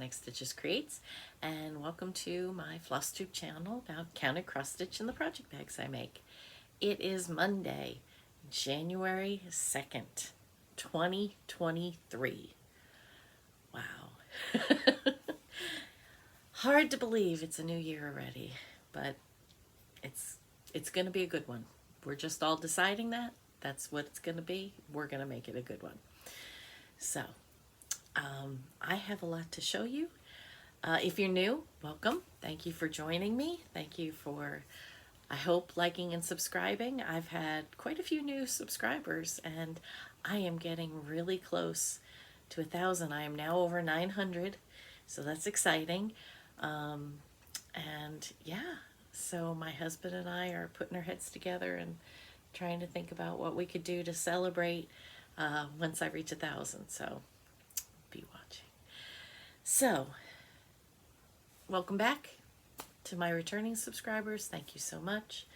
Next Stitches Creates, and welcome to my Flosstube channel about counted cross stitch and the project bags I make. It is Monday, January 2nd, 2023. Wow. Hard to believe it's a new year already, but it's going to be a good one. We're just all deciding that. That's what it's going to be. We're going to make it a good one. So, I have a lot to show you. If you're new, welcome. Thank you for joining me. Thank you for, I hope, liking and subscribing. I've had quite a few new subscribers, and I am getting really close to 1,000. I am now over 900, so that's exciting. And yeah, so my husband and I are putting our heads together and trying to think about what we could do to celebrate once I reach 1,000. So be watching. So welcome back to my returning subscribers. Thank you so much.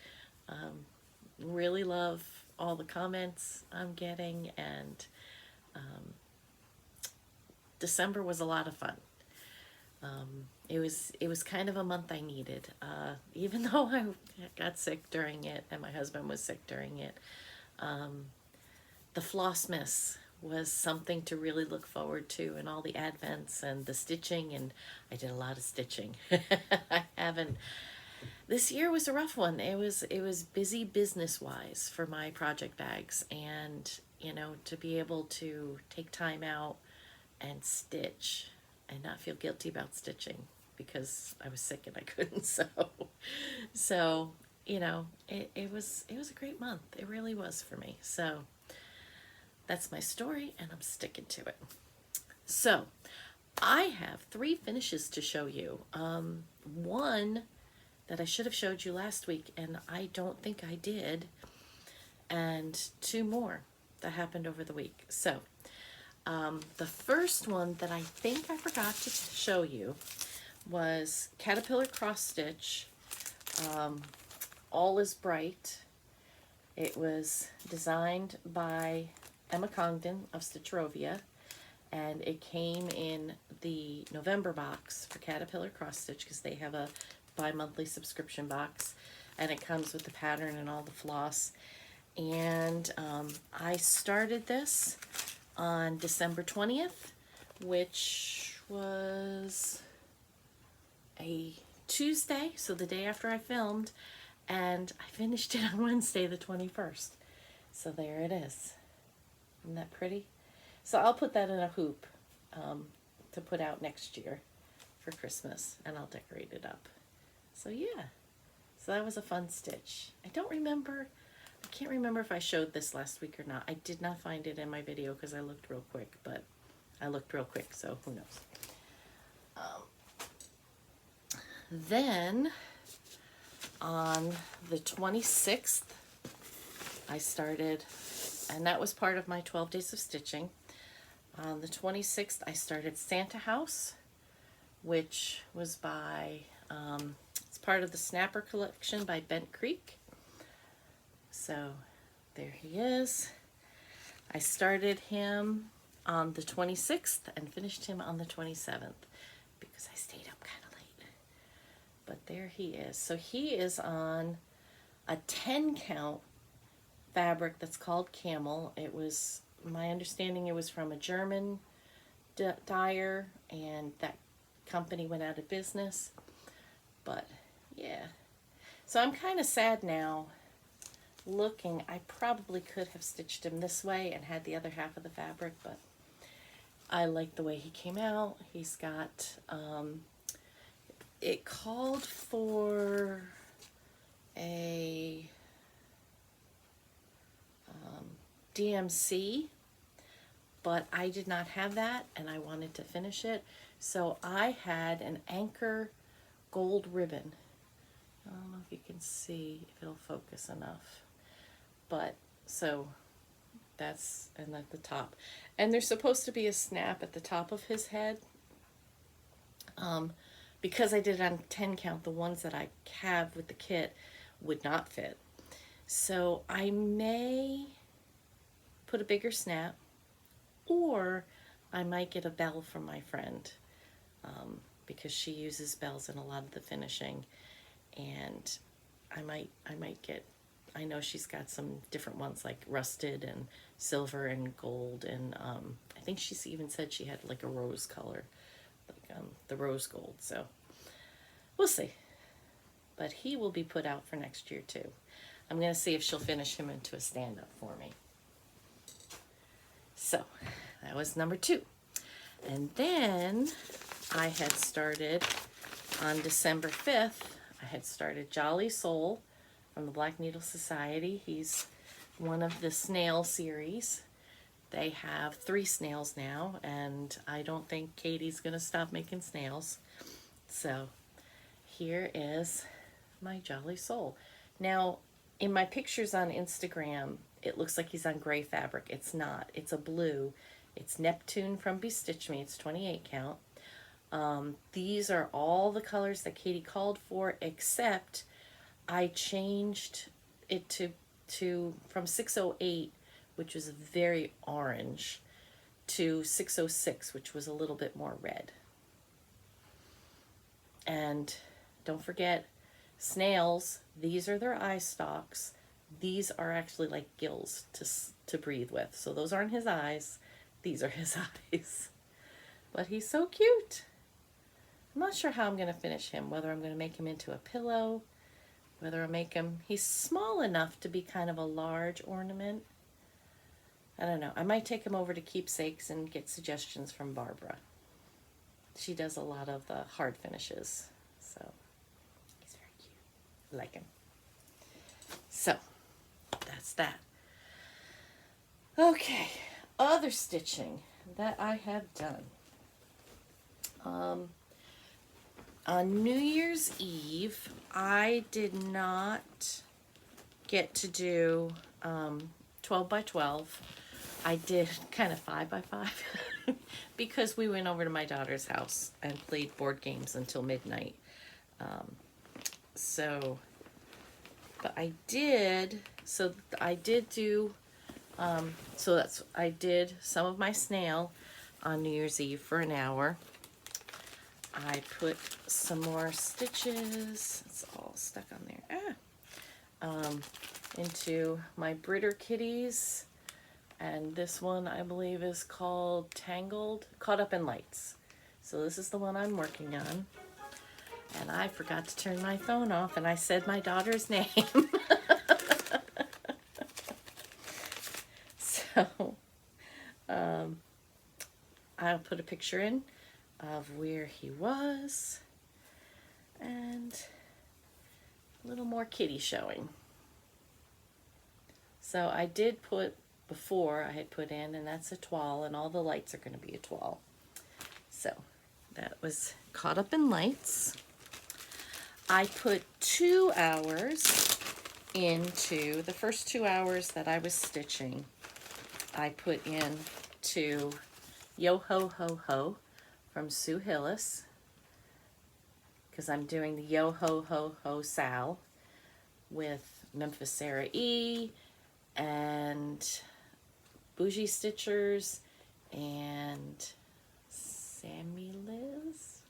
Really love all the comments I'm getting, and December was a lot of fun. It was kind of a month I needed, even though I got sick during it and my husband was sick during it. The Flossmas was something to really look forward to, and all the advents and the stitching, and I did a lot of stitching. I haven't. This year was a rough one. It was busy business-wise for my project bags, and you know, to be able to take time out and stitch and not feel guilty about stitching because I was sick and I couldn't so you know, it was a great month. It really was for me. So that's my story, and I'm sticking to it. So I have 3 finishes to show you. One that I should have showed you last week, and I don't think I did, and 2 more that happened over the week. So the first one that I think I forgot to show you was Caterpillar Cross Stitch, All is Bright. It was designed by Emma Congdon of Stitchrovia, and it came in the November box for Caterpillar Cross Stitch because they have a bi-monthly subscription box, and it comes with the pattern and all the floss. And I started this on December 20th, which was a Tuesday, so the day after I filmed, and I finished it on Wednesday the 21st. So there it is. Isn't that pretty? So I'll put that in a hoop to put out next year for Christmas, and I'll decorate it up. So yeah, so that was a fun stitch. I can't remember if I showed this last week or not. I did not find it in my video because I looked real quick, but I looked real quick, so who knows. Then on the 26th, I started, and that was part of my 12 days of stitching. On the 26th, I started Santa House, which was by, it's part of the Snapper collection by Bent Creek. So there he is. I started him on the 26th and finished him on the 27th because I stayed up kind of late. But there he is. So he is on a 10 count fabric that's called Camel. It was, my understanding, it was from a German dyer, and that company went out of business. But yeah, so I'm kind of sad now looking. I probably could have stitched him this way and had the other half of the fabric, but I like the way he came out. He's got it called for a DMC, but I did not have that, and I wanted to finish it, so I had an anchor gold ribbon. I don't know if you can see, if it'll focus enough, but so that's, and at the top, and there's supposed to be a snap at the top of his head. Because I did it on 10 count, the ones that I have with the kit would not fit, so I may put a bigger snap, or I might get a bell from my friend because she uses bells in a lot of the finishing, and I might get, I know she's got some different ones like rusted and silver and gold, and I think she's even said she had like a rose color, like the rose gold, so we'll see. But he will be put out for next year too. I'm going to see if she'll finish him into a stand-up for me. So that was number 2. And then I had started on December 5th, I had started Jolly Soul from the Black Needle Society. He's one of the snail series. They have 3 snails now, and I don't think Katie's going to stop making snails. So here is my Jolly Soul. Now, in my pictures on Instagram, it looks like he's on gray fabric. It's not. It's a blue. It's Neptune from Bestitch Me. It's 28 count. These are all the colors that Katie called for, except I changed it to from 608, which was very orange, to 606, which was a little bit more red. And don't forget, snails, these are their eye stalks. These are actually like gills to breathe with. So those aren't his eyes. These are his eyes. But he's so cute. I'm not sure how I'm going to finish him, whether I'm going to make him into a pillow, whether I make him, he's small enough to be kind of a large ornament. I don't know. I might take him over to Keepsakes and get suggestions from Barbara. She does a lot of the hard finishes. So he's very cute. I like him. So that's that. Okay, other stitching that I have done. On New Year's Eve, I did not get to do 12 by 12. I did kind of 5 by 5 because we went over to my daughter's house and played board games until midnight. But I did do, I did some of my snail on New Year's Eve for an hour. I put some more stitches, it's all stuck on there, into my Britter kitties, and this one I believe is called Caught Up in Lights. So this is the one I'm working on, and I forgot to turn my phone off, and I said my daughter's name. So I'll put a picture in of where he was, and a little more kitty showing. So I did put, before I had put in, and that's a toile, and all the lights are going to be a toile. So that was Caught Up in Lights. I put 2 hours into, the first 2 hours that I was stitching, I put in to Yo Ho Ho Ho from Sue Hillis, because I'm doing the Yo Ho Ho Ho Sal with Memphis Sarah E and Bougie Stitchers and Sammy Liz.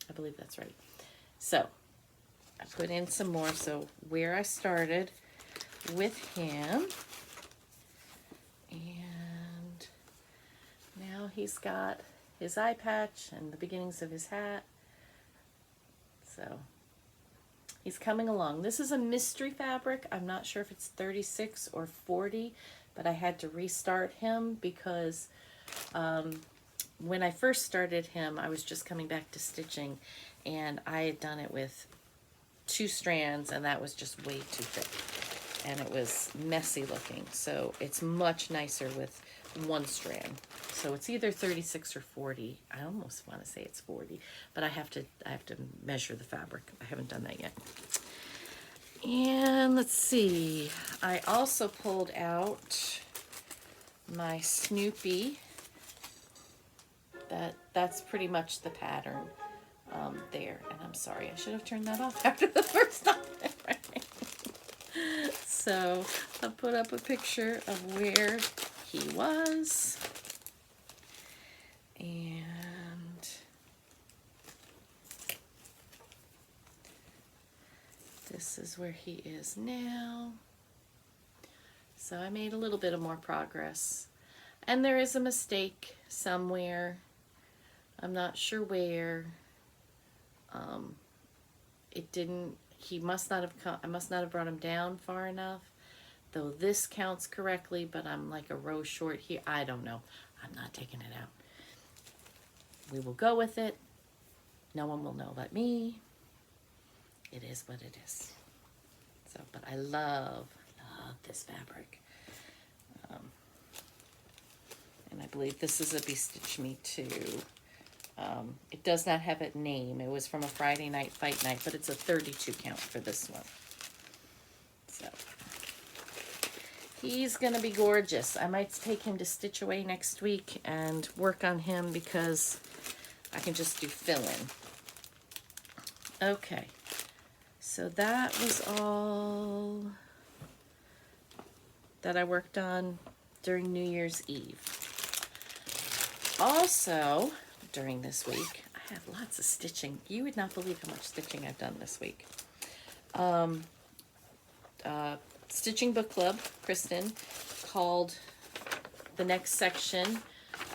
I believe that's right. So I put in some more. So where I started with him, and now he's got his eye patch and the beginnings of his hat. So he's coming along. This is a mystery fabric. I'm not sure if it's 36 or 40, but I had to restart him because when I first started him, I was just coming back to stitching, and I had done it with 2 strands, and that was just way too thick, and it was messy looking. So it's much nicer with 1 strand. So it's either 36 or 40. I almost want to say it's 40, but I have to measure the fabric. I haven't done that yet. And let's see. I also pulled out my Snoopy. That's pretty much the pattern there. And I'm sorry, I should have turned that off after the first time. So I'll put up a picture of where he was. This is where he is now. So I made a little bit of more progress. And there is a mistake somewhere. I'm not sure where. It didn't, he must not have come, I must not have brought him down far enough. Though this counts correctly, but I'm like a row short here. I don't know. I'm not taking it out. We will go with it. No one will know but me. It is what it is. So, but I love this fabric. And I believe this is a Be Stitch Me too. It does not have a name. It was from a Friday night fight night, but it's a 32 count for this one. So he's gonna be gorgeous. I might take him to Stitch Away next week and work on him because I can just do fill-in. Okay, so that was all that I worked on during New Year's Eve. Also, during this week, I have lots of stitching. You would not believe how much stitching I've done this week. Stitching Book Club, Kristen, called the next section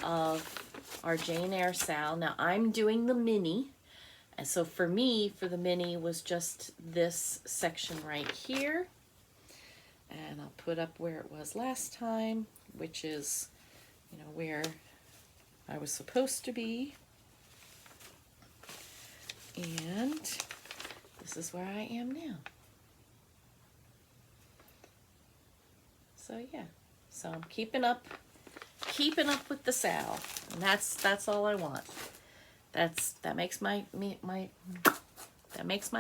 of our Jane Eyre Sal. Now, I'm doing the mini. And so for me, for the mini was just this section right here. And I'll put up where it was last time, which is, you know, where I was supposed to be. And this is where I am now. So yeah, so I'm keeping up with the Sal, and that's all I want. That makes my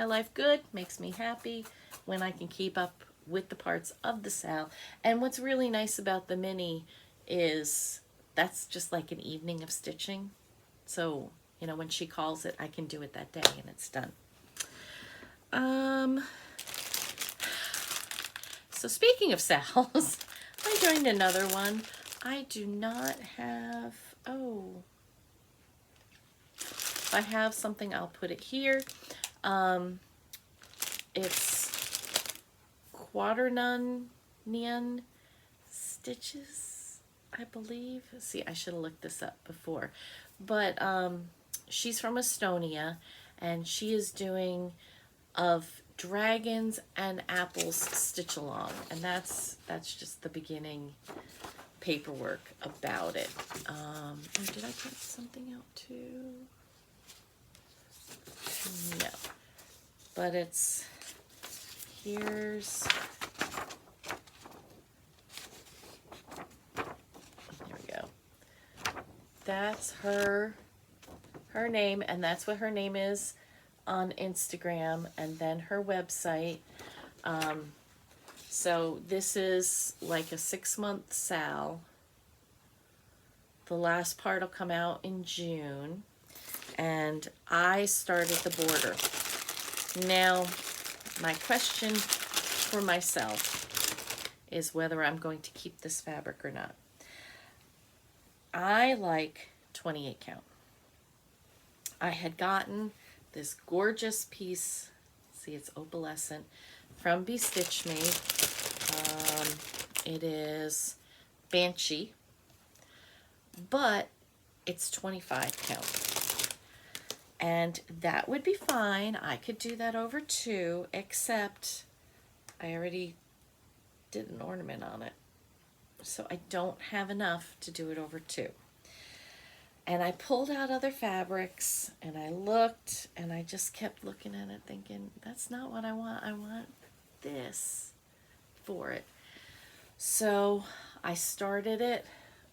life good, makes me happy when I can keep up with the parts of the Sal. And what's really nice about the mini is that's just like an evening of stitching. So, you know, when she calls it, I can do it that day and it's done. So speaking of Sals, I joined another one. I do not have, if I have something, I'll put it here. It's Quaternion stitches, I believe. See, I should have looked this up before. But she's from Estonia, and she is doing of dragons and apples stitch along, and that's just the beginning paperwork about it. Oh, did I print something out too? No, but it's here's, there we go. That's her name, and that's what her name is on Instagram, and then her website. So this is like a 6-month Sal. The last part will come out in June, and I started the border. Now, my question for myself is whether I'm going to keep this fabric or not. I like 28 count. I had gotten this gorgeous piece, see, it's opalescent, from Be Stitch Me. It is Banshee, but it's 25 count. And that would be fine. I could do that over 2, except I already did an ornament on it. So I don't have enough to do it over 2. And I pulled out other fabrics, and I looked, and I just kept looking at it thinking, that's not what I want. I want this for it. So I started it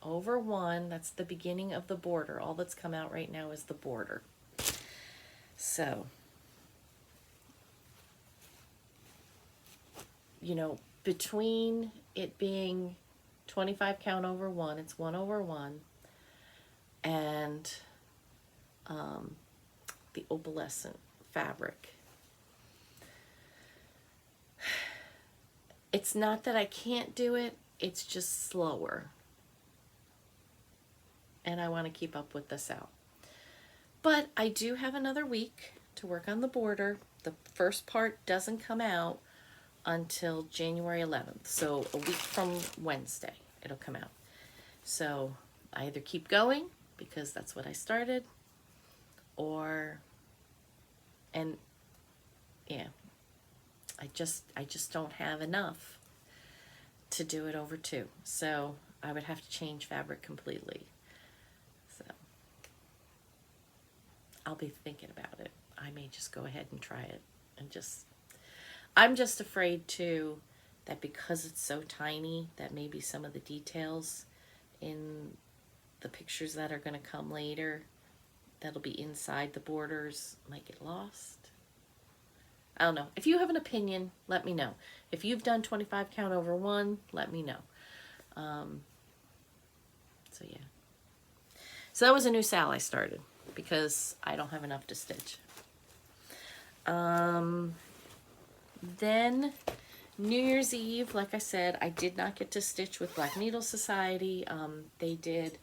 over 1. That's the beginning of the border. All that's come out right now is the border. So, you know, between it being 25 count over 1, it's 1 over 1, and the opalescent fabric. It's not that I can't do it, it's just slower. And I want to keep up with this out. But I do have another week to work on the border, the first part doesn't come out until January 11th. So a week from Wednesday, it'll come out. So I either keep going because that's what I started, and yeah, I just don't have enough to do it over 2. So I would have to change fabric completely. So I'll be thinking about it. I may just go ahead and try it and I'm just afraid too that because it's so tiny that maybe some of the details in the pictures that are going to come later that'll be inside the borders might get lost. I don't know. If you have an opinion, let me know. If you've done 25 count over 1, let me know. So yeah. So that was a new sal I started because I don't have enough to stitch. Then New Year's Eve, like I said, I did not get to stitch with Black Needle Society. They did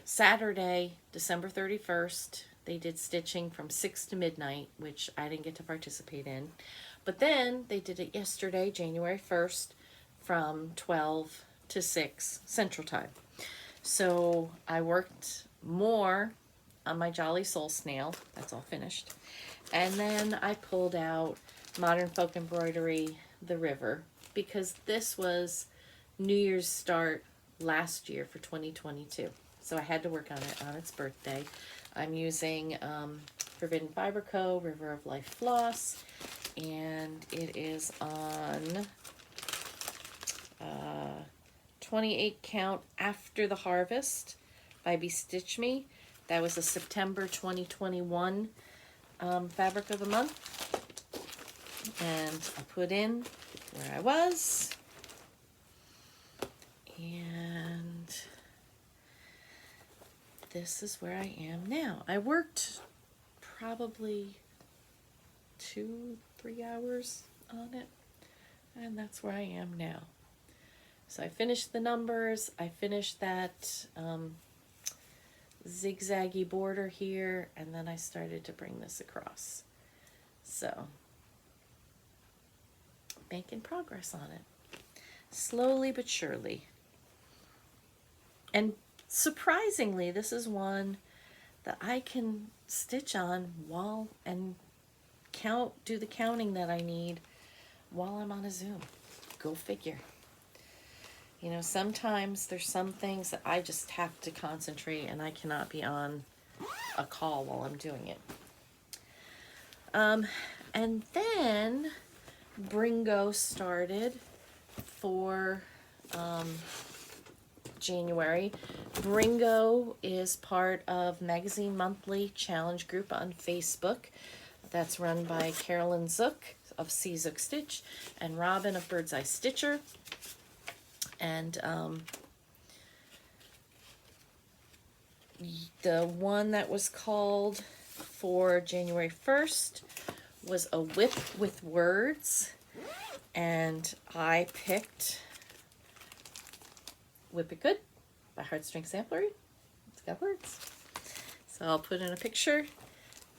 Saturday, December 31st. They did stitching from 6 to midnight, which I didn't get to participate in. But then they did it yesterday, January 1st, from 12 to 6 Central Time. So I worked more on my Jolly Soul Snail. That's all finished. And then I pulled out Modern Folk Embroidery, The River, because this was New Year's start last year for 2022. So I had to work on it on its birthday. I'm using Forbidden Fiber Co. River of Life Floss, and it is on 28 count After the Harvest by Bestitch Me. That was a September 2021 fabric of the month. And I put in where I was. And this is where I am now. I worked probably 2-3 hours on it, and that's where I am now. So I finished the numbers. I finished that zigzaggy border here, and then I started to bring this across. So making progress on it, slowly but surely. And surprisingly, this is one that I can stitch on while and do the counting that I need while I'm on a Zoom. Go figure. You know, sometimes there's some things that I just have to concentrate and I cannot be on a call while I'm doing it. And then Bringo started for January. Bringo is part of Magazine Monthly Challenge group on Facebook. That's run by Carolyn Zook of C Zook Stitch and Robin of Bird's Eye Stitcher. And the one that was called for January 1st was a whip with words, and I picked Whip It Good by Heartstring Samplery. It's got words. So I'll put in a picture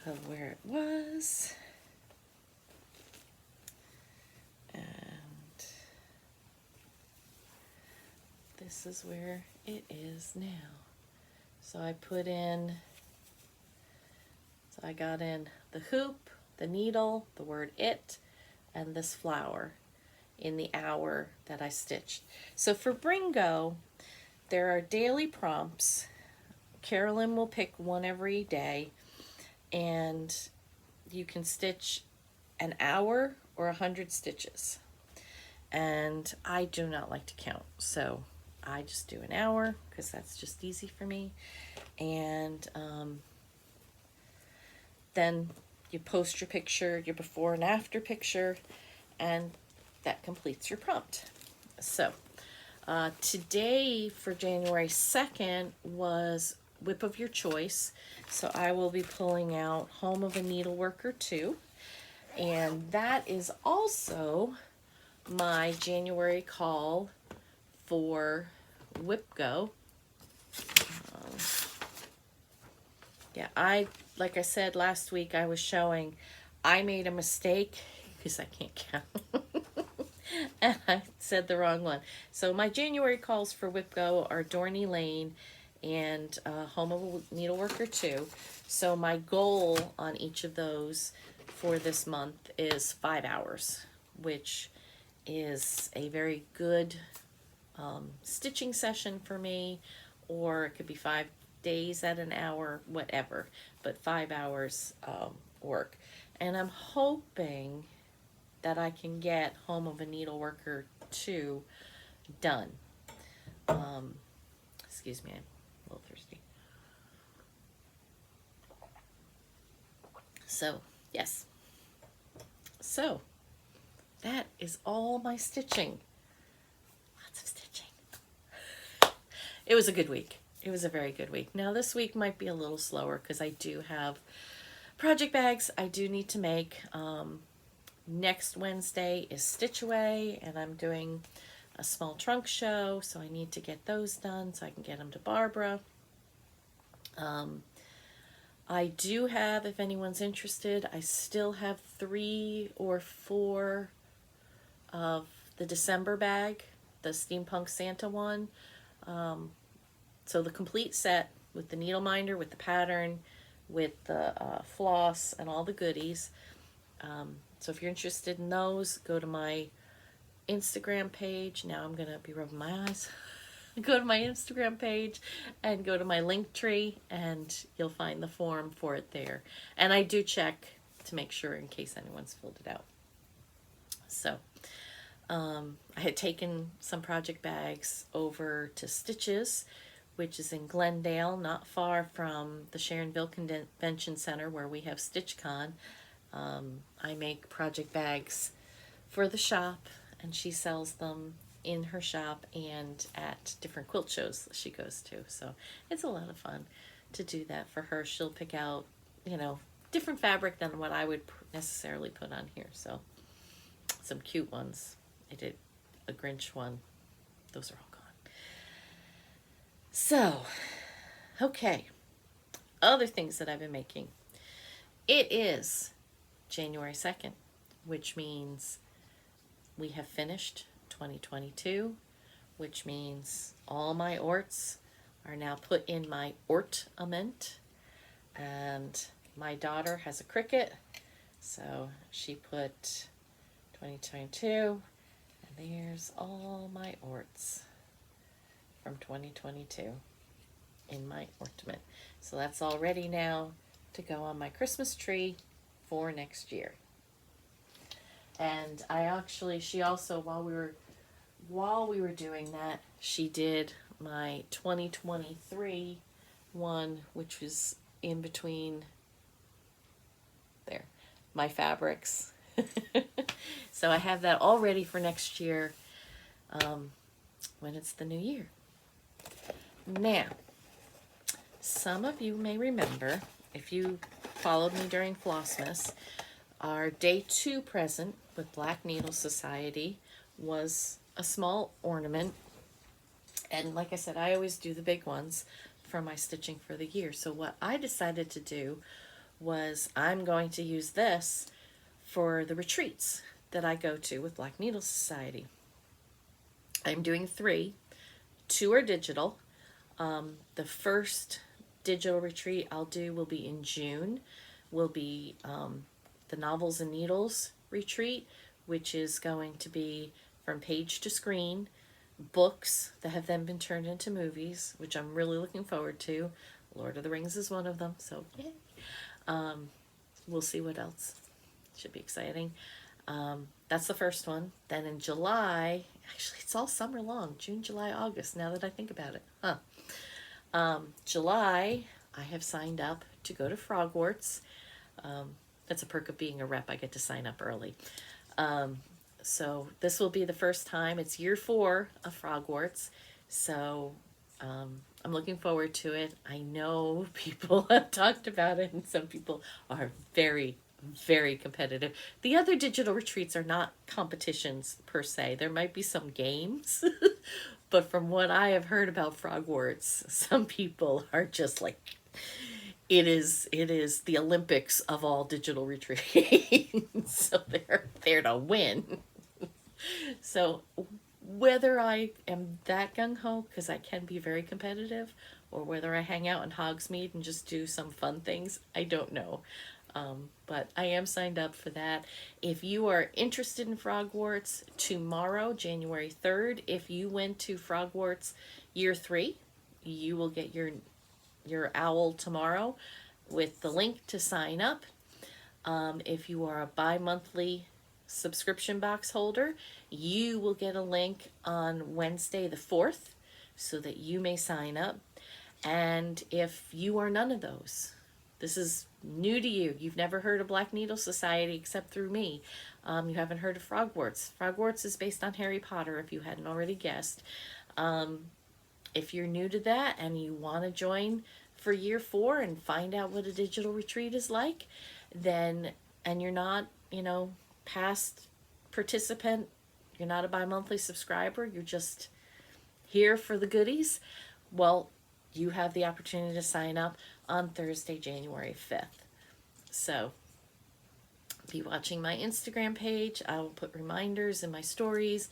of where it was. And this is where it is now. So I put in, so I got in the hoop, the needle, the word it, and this flower in the hour that I stitched. So for Bringo, there are daily prompts. Carolyn will pick one every day, and you can stitch an hour or 100 stitches. And I do not like to count, so I just do an hour because that's just easy for me. And then you post your picture, your before and after picture, and that completes your prompt. So today for January 2nd was Whip of Your Choice. So I will be pulling out Home of a Needleworker 2. And that is also my January call for Whip Go. Yeah, I like I said last week, I was showing, I made a mistake because I can't count. And I said the wrong one. So my January calls for WIPGO are Dorney Lane and Home of a Needleworker 2. So my goal on each of those for this month is 5 hours, which is a very good stitching session for me, or it could be 5 days at an hour, whatever, but 5 hours work. And I'm hoping that I can get Home of a Needleworker 2 done. Excuse me, I'm a little thirsty. So, yes. So, that is all my stitching. Lots of stitching. It was a good week. It was a very good week. Now, this week might be a little slower because I do have project bags I do need to make. Next Wednesday is Stitch Away, and I'm doing a small trunk show, so I need to get those done so I can get them to Barbara. I do have, if anyone's interested, I still have 3 or 4 of the December bag, the Steampunk Santa one. So the complete set with the needle minder, with the pattern, with the floss, and all the goodies. So if you're interested in those, go to my Instagram page. Now I'm going to be rubbing my eyes. Go to my Instagram page and go to my link tree, and you'll find the form for it there. And I do check to make sure in case anyone's filled it out. So I had taken some project bags over to Stitches, which is in Glendale, not far from the Sharonville Convention Center where we have StitchCon. I make project bags for the shop, and she sells them in her shop and at different quilt shows she goes to. So it's a lot of fun to do that for her. She'll pick out, you know, different fabric than what I would necessarily put on here. So some cute ones. I did a Grinch one. Those are all gone. So, okay. Other things that I've been making. It is January 2nd, which means we have finished 2022, which means all my orts are now put in my ortament. And my daughter has a Cricut, so she put 2022, and there's all my orts from 2022 in my ornament. So that's all ready now to go on my Christmas tree for next year. And I actually, she also, while we were doing that, she did my 2023 one, which was in between there, my fabrics. So I have that all ready for next year, when it's the new year. Now, some of you may remember, if you followed me during Flossmas, our day 2 present with Black Needle Society was a small ornament. And like I said, I always do the big ones for my stitching for the year. So what I decided to do was I'm going to use this for the retreats that I go to with Black Needle Society. I'm doing 3. 2 are digital. The first digital retreat I'll do will be in June. Will be the Novels and Needles retreat, which is going to be from page to screen, books that have then been turned into movies, which I'm really looking forward to. Lord of the Rings is one of them, so yay. We'll see what else. Should be exciting. That's the first one. Then in July, actually it's all summer long, June, July, August, now that I think about it. July, I have signed up to go to Frogwarts. That's a perk of being a rep. I get to sign up early. So this will be the first time. It's year 4 of Frogwarts. So I'm looking forward to it. I know people have talked about it, and some people are very, very competitive. The other digital retreats are not competitions per se. There might be some games, but from what I have heard about Frogwarts, some people are just like it is the Olympics of all digital retreats. So they're there to win. So whether I am that gung-ho, because I can be very competitive, or whether I hang out in Hogsmeade and just do some fun things, I don't know. But I am signed up for that. If you are interested in Frogwarts, tomorrow, January 3rd, if you went to Frogwarts Year 3, you will get your owl tomorrow with the link to sign up. If you are a bi-monthly subscription box holder, you will get a link on Wednesday the 4th so that you may sign up. And if you are none of those, this is new to you, you've never heard of Black Needle Society except through me, you haven't heard of Frogwarts. Frogwarts is based on Harry Potter, if you hadn't already guessed. If you're new to that and you want to join for year 4 and find out what a digital retreat is like, then, and you're not, past participant, you're not a bi-monthly subscriber, you're just here for the goodies, well, you have the opportunity to sign up on Thursday, January 5th. So be watching my Instagram page. I will put reminders in my stories.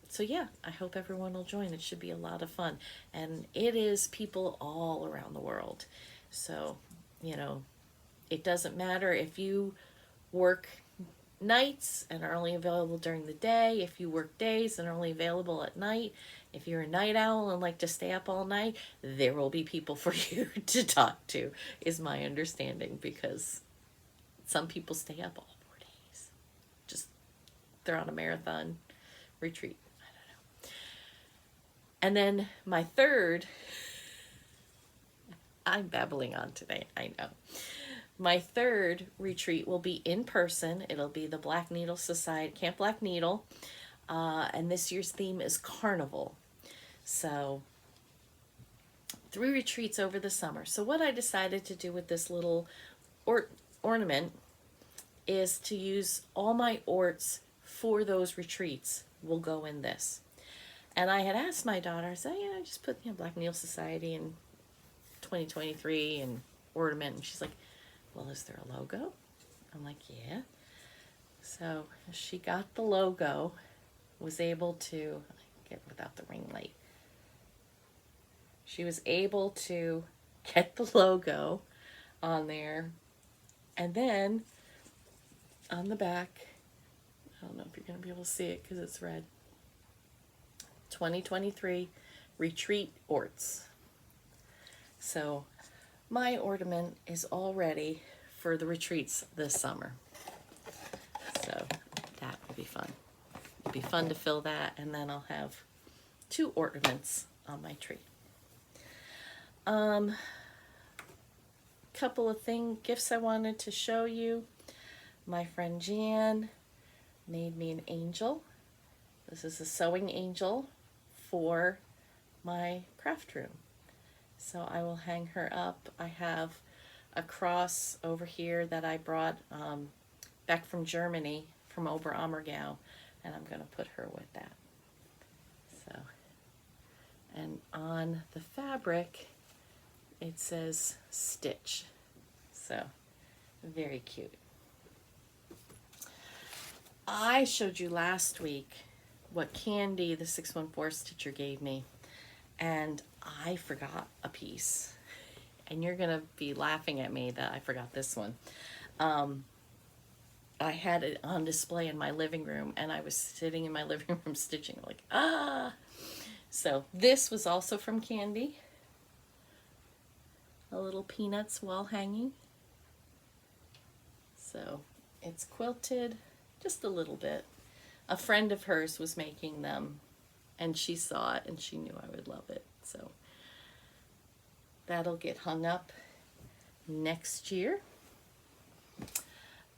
So yeah, I hope everyone will join. It should be a lot of fun. And it is people all around the world. So, it doesn't matter if you work nights and are only available during the day, if you work days and are only available at night, if you're a night owl and like to stay up all night, there will be people for you to talk to, is my understanding, because some people stay up all 4 days. Just, they're on a marathon retreat. I don't know. And then my third, I'm babbling on today, I know. My third retreat will be in person. It'll be the Black Needle Society, Camp Black Needle. And this year's theme is Carnival. So 3 retreats over the summer. So what I decided to do with this little ornament is to use all my orts for those retreats will go in this. And I had asked my daughter, I said, just put Black Needle Society in 2023 and ornament. And she's like, well, is there a logo? I'm like, yeah. So she got the logo, was able to, get without the ring light. She was able to get the logo on there. And then on the back, I don't know if you're going to be able to see it because it's red, 2023 Retreat Orts. So my ornament is all ready for the retreats this summer. So that will be fun. It'll be fun to fill that, and then I'll have 2 ornaments on my tree. Couple of gifts I wanted to show you. My friend Jan made me an angel. This is a sewing angel for my craft room. So I will hang her up. I have a cross over here that I brought back from Germany, from Oberammergau, and I'm going to put her with that. So, and on the fabric, it says Stitch. So, very cute. I showed you last week what Candy, the 614 Stitcher, gave me, and I forgot a piece. And you're going to be laughing at me that I forgot this one. I had it on display in my living room, and I was sitting in my living room stitching, like, ah! So this was also from Candy. A little Peanuts wall hanging. So it's quilted just a little bit. A friend of hers was making them, and she saw it, and she knew I would love it. So that'll get hung up next year.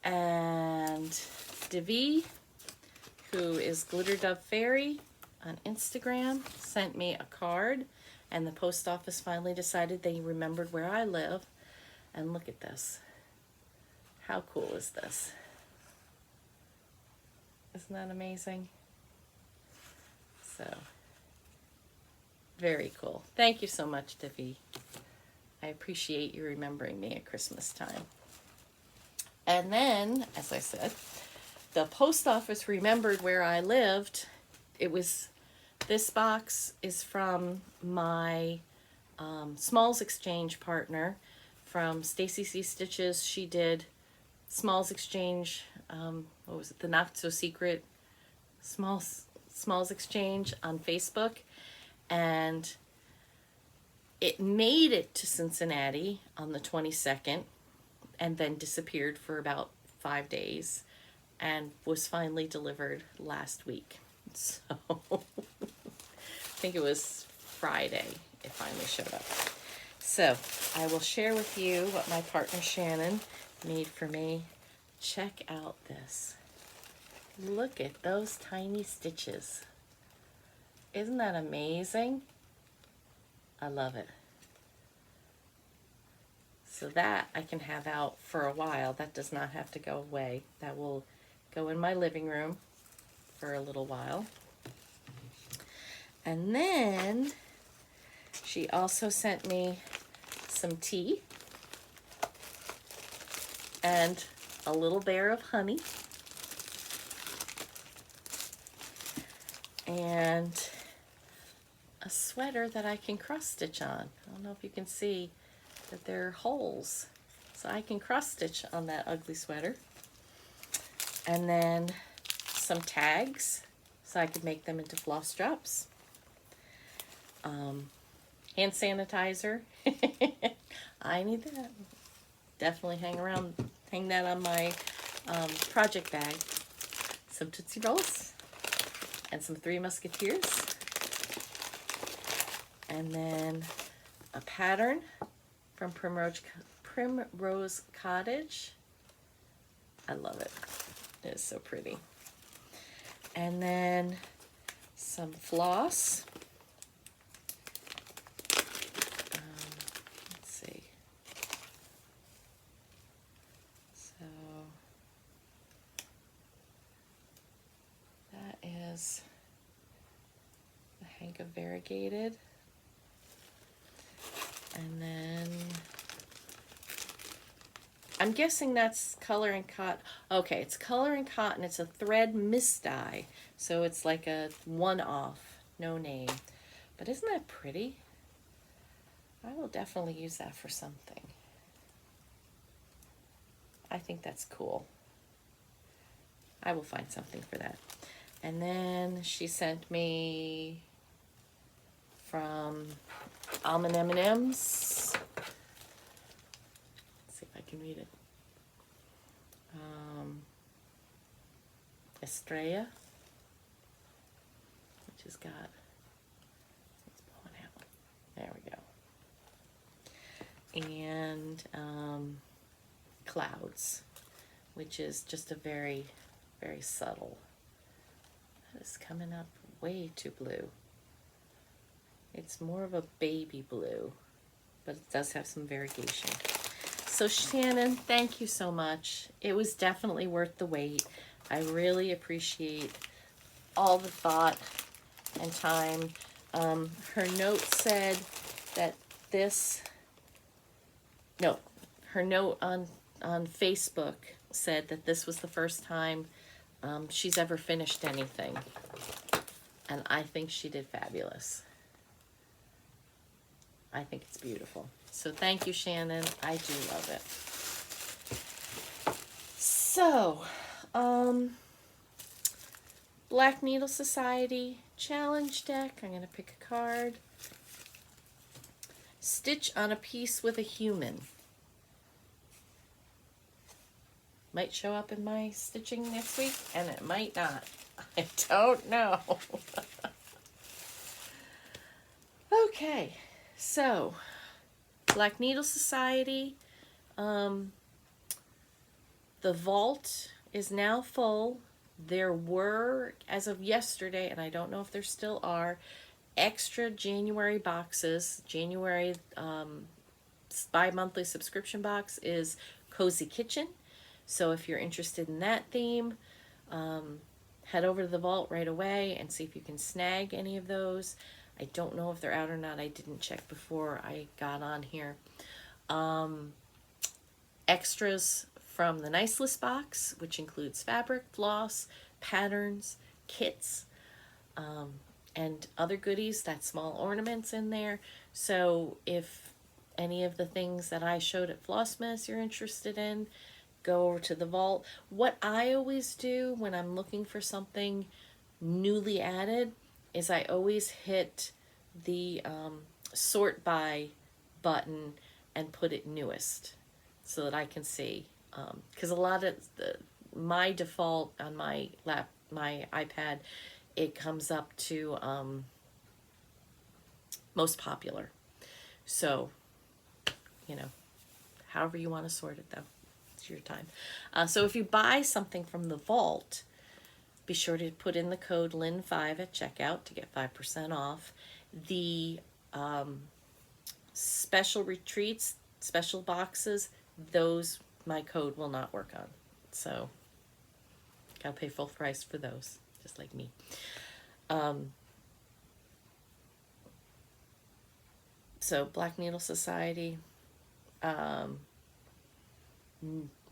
And Devi, who is Glitter Dove Fairy on Instagram, sent me a card, and the post office finally decided they remembered where I live. And look at this. How cool is this? Isn't that amazing? So, very cool. Thank you so much, Devi. I appreciate you remembering me at Christmas time. And then, as I said, the post office remembered where I lived. This box is from my Smalls Exchange partner from Stacy C. Stitches. She did Smalls Exchange, what was it, the Not So Secret Smalls Exchange on Facebook. And it made it to Cincinnati on the 22nd and then disappeared for about 5 days and was finally delivered last week. So I think it was Friday it finally showed up. So I will share with you what my partner Shannon made for me. Check out this. Look at those tiny stitches. Isn't that amazing? I love it. So that I can have out for a while. That does not have to go away. That will go in my living room for a little while. And then she also sent me some tea and a little bear of honey and a sweater that I can cross stitch on. I don't know if you can see that there are holes, so I can cross stitch on that ugly sweater. And then some tags so I could make them into floss drops. Hand sanitizer. I need that. Definitely hang that on my project bag. Some Tootsie Rolls and some Three Musketeers. And then a pattern from Primrose Cottage. I love it. It is so pretty. And then some floss. Let's see. So that is the hank of variegated. And then I'm guessing that's color and cotton. Okay, it's color and cotton. It's a thread mist dye. So it's like a one-off, no name. But isn't that pretty? I will definitely use that for something. I think that's cool. I will find something for that. And then she sent me from Almond M&M's. Let's see if I can read it. Estrella, which has got, it's pulling out. There we go. And Clouds, which is just a very, very subtle. That is coming up way too blue. It's more of a baby blue, but it does have some variegation. So Shannon, thank you so much. It was definitely worth the wait. I really appreciate all the thought and time. Her note said that her note on Facebook said that this was the first time she's ever finished anything. And I think she did fabulous. I think it's beautiful. So thank you, Shannon. I do love it. So, Black Needle Society challenge deck. I'm going to pick a card. Stitch on a piece with a human. Might show up in my stitching next week, and it might not. I don't know. Okay. So, Black Needle Society, the vault is now full. There were, as of yesterday, and I don't know if there still are, extra January boxes. January bi-monthly subscription box is Cozy Kitchen. So if you're interested in that theme, head over to the vault right away and see if you can snag any of those. I don't know if they're out or not. I didn't check before I got on here. Extras from the Nice List box, which includes fabric, floss, patterns, kits, and other goodies, that small ornaments in there. So if any of the things that I showed at Flossmas you're interested in, go over to the vault. What I always do when I'm looking for something newly added is I always hit the sort by button and put it newest so that I can see. Because a lot of my default on my iPad, it comes up to most popular. So, you know, however you want to sort it though, it's your time. So if you buy something from the vault, be sure to put in the code Lynn5 at checkout to get 5% off. The special retreats, special boxes, those my code will not work on. So gotta pay full price for those, just like me. So Black Needle Society,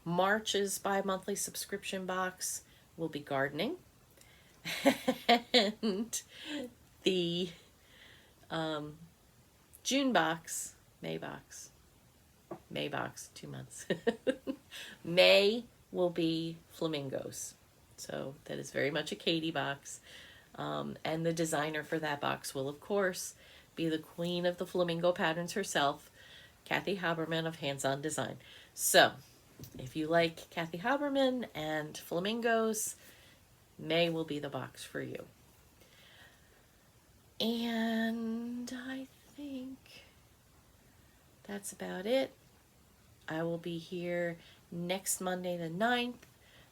March's bi-monthly subscription box will be gardening. And the June box, May box, 2 months. May will be flamingos. So that is very much a Katie box. And the designer for that box will, of course, be the queen of the flamingo patterns herself, Kathy Haberman of Hands On Design. So if you like Kathy Haberman and flamingos, May will be the box for you. And I think that's about it. I will be here next Monday the 9th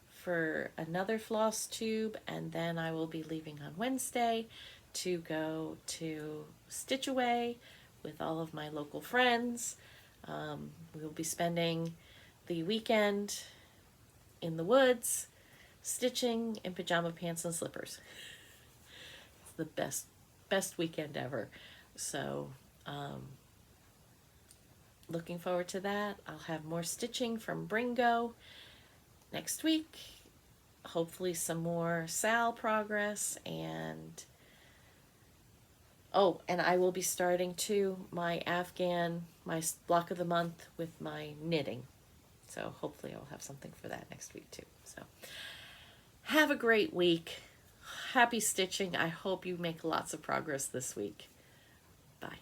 for another floss tube, and then I will be leaving on Wednesday to go to Stitch Away with all of my local friends. We will be spending the weekend in the woods, stitching in pajama pants and slippers. It's the best weekend ever. So looking forward to that. I'll have more stitching from Bringo next week. Hopefully some more Sal progress, and and I will be starting too my Afghan, my block of the month with my knitting. So hopefully I'll have something for that next week too. So have a great week. Happy stitching. I hope you make lots of progress this week. Bye.